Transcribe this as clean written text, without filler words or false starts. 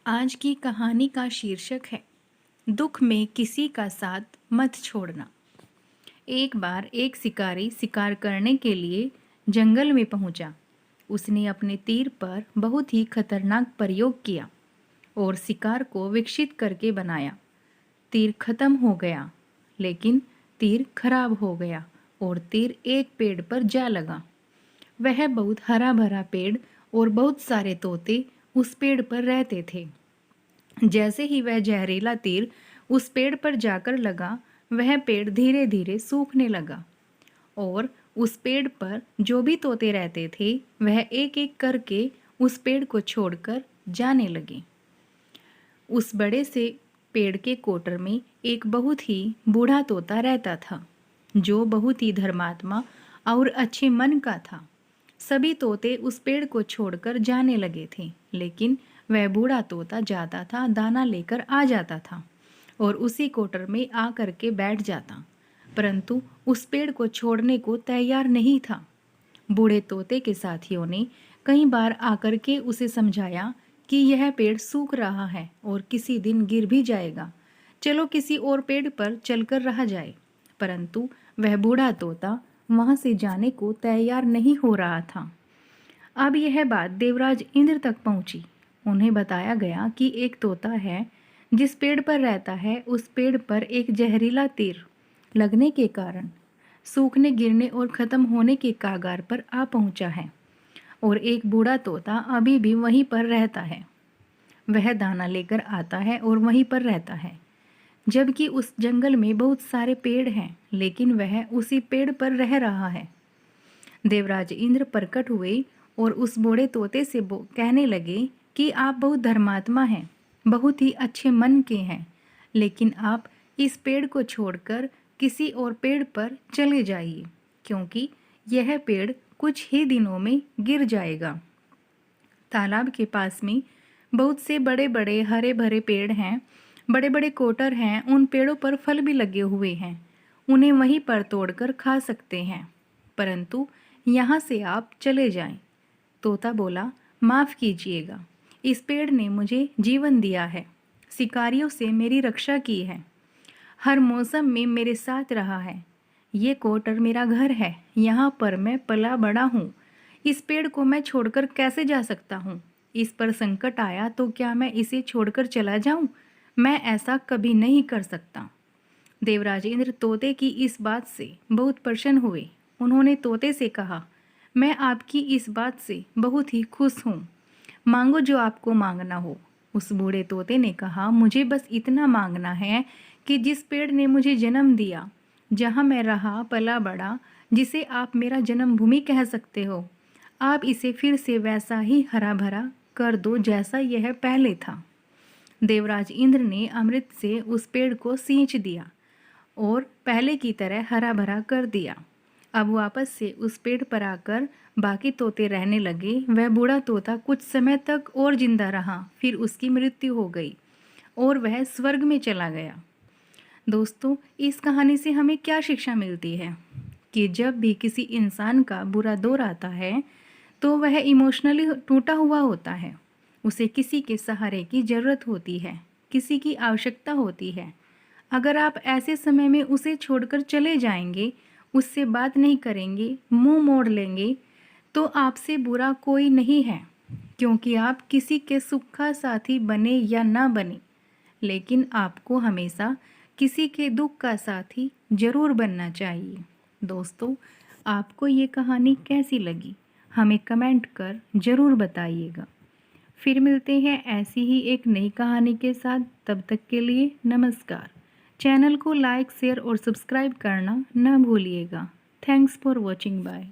आज की कहानी का शीर्षक है दुख में किसी का साथ मत छोड़ना। एक बार एक शिकारी शिकार करने के लिए जंगल में पहुंचा। उसने अपने तीर पर बहुत ही खतरनाक प्रयोग किया और शिकार को विकसित करके बनाया। तीर खत्म हो गया, लेकिन तीर खराब हो गया और तीर एक पेड़ पर जा लगा। वह बहुत हरा भरा पेड़ और बहुत सारे तोते उस पेड़ पर रहते थे। जैसे ही वह जहरीला तीर उस पेड़ पर जाकर लगा, वह पेड़ धीरे धीरे सूखने लगा और उस पेड़ पर जो भी तोते रहते थे वह एक एक करके उस पेड़ को छोड़कर जाने लगे। उस बड़े से पेड़ के कोटर में एक बहुत ही बूढ़ा तोता रहता था, जो बहुत ही धर्मात्मा और अच्छे मन का था। सभी तोते उस पेड़ को छोड़कर जाने लगे थे, लेकिन वह बूढ़ा तोता जाता था, दाना लेकर आ जाता था और उसी कोटर में आ करके बैठ जाता, परंतु उस पेड़ को छोड़ने को तैयार नहीं था। बूढ़े तोते के साथियों ने कई बार आकर के उसे समझाया कि यह पेड़ सूख रहा है और किसी दिन गिर भी जाएगा, चलो किसी और पेड़ पर चलकर रहा जाए। परंतु वह बूढ़ा तोता वहां से जाने को तैयार नहीं हो रहा था। अब यह बात देवराज इंद्र तक पहुंची। उन्हें बताया गया कि एक तोता है जिस पेड़ पर रहता है, उस पेड़ पर एक जहरीला तीर लगने के कारण सूखने, गिरने और खत्म होने के कागार पर आ पहुंचा है और एक बूढ़ा तोता अभी भी वहीं पर रहता है। वह दाना लेकर आता है और वहीं पर रहता है, जबकि उस जंगल में बहुत सारे पेड़ हैं, लेकिन वह उसी पेड़ पर रह रहा है। देवराज इंद्र प्रकट हुए और उस बूढ़े तोते से कहने लगे कि आप बहुत धर्मात्मा हैं, बहुत ही अच्छे मन के हैं, लेकिन आप इस पेड़ को छोड़कर किसी और पेड़ पर चले जाइए, क्योंकि यह पेड़ कुछ ही दिनों में गिर जाएगा। तालाब के पास में बहुत से बड़े बड़े हरे भरे पेड़ हैं, बड़े बड़े कोटर हैं, उन पेड़ों पर फल भी लगे हुए हैं, उन्हें वहीं पर तोड़कर खा सकते हैं, परंतु यहाँ से आप चले जाएं। तोता बोला, माफ़ कीजिएगा, इस पेड़ ने मुझे जीवन दिया है, शिकारियों से मेरी रक्षा की है, हर मौसम में मेरे साथ रहा है। ये कोटर मेरा घर है, यहाँ पर मैं पला बड़ा हूँ। इस पेड़ को मैं छोड़कर कैसे जा सकता हूँ? इस पर संकट आया तो क्या मैं इसे छोड़कर चला जाऊँ? मैं ऐसा कभी नहीं कर सकता। देवराज इंद्र तोते की इस बात से बहुत प्रसन्न हुए। उन्होंने तोते से कहा, मैं आपकी इस बात से बहुत ही खुश हूँ, मांगो जो आपको मांगना हो। उस बूढ़े तोते ने कहा, मुझे बस इतना मांगना है कि जिस पेड़ ने मुझे जन्म दिया, जहाँ मैं रहा पला बड़ा, जिसे आप मेरा जन्मभूमि कह सकते हो, आप इसे फिर से वैसा ही हरा भरा कर दो जैसा यह पहले था। देवराज इंद्र ने अमृत से उस पेड़ को सींच दिया और पहले की तरह हरा भरा कर दिया। अब वापस से उस पेड़ पर आकर बाकी तोते रहने लगे। वह बूढ़ा तोता कुछ समय तक और जिंदा रहा, फिर उसकी मृत्यु हो गई और वह स्वर्ग में चला गया। दोस्तों, इस कहानी से हमें क्या शिक्षा मिलती है कि जब भी किसी इंसान का बुरा दौर आता है तो वह इमोशनली टूटा हुआ होता है, उसे किसी के सहारे की ज़रूरत होती है, किसी की आवश्यकता होती है। अगर आप ऐसे समय में उसे छोड़कर चले जाएंगे, उससे बात नहीं करेंगे, मुंह मोड़ लेंगे, तो आपसे बुरा कोई नहीं है, क्योंकि आप किसी के सुख का साथी बने या ना बने, लेकिन आपको हमेशा किसी के दुख का साथी जरूर बनना चाहिए। दोस्तों, आपको ये कहानी कैसी लगी हमें कमेंट कर ज़रूर बताइएगा। फिर मिलते हैं ऐसी ही एक नई कहानी के साथ। तब तक के लिए नमस्कार। चैनल को लाइक, शेयर और सब्सक्राइब करना न भूलिएगा। Thanks for watching. बाय।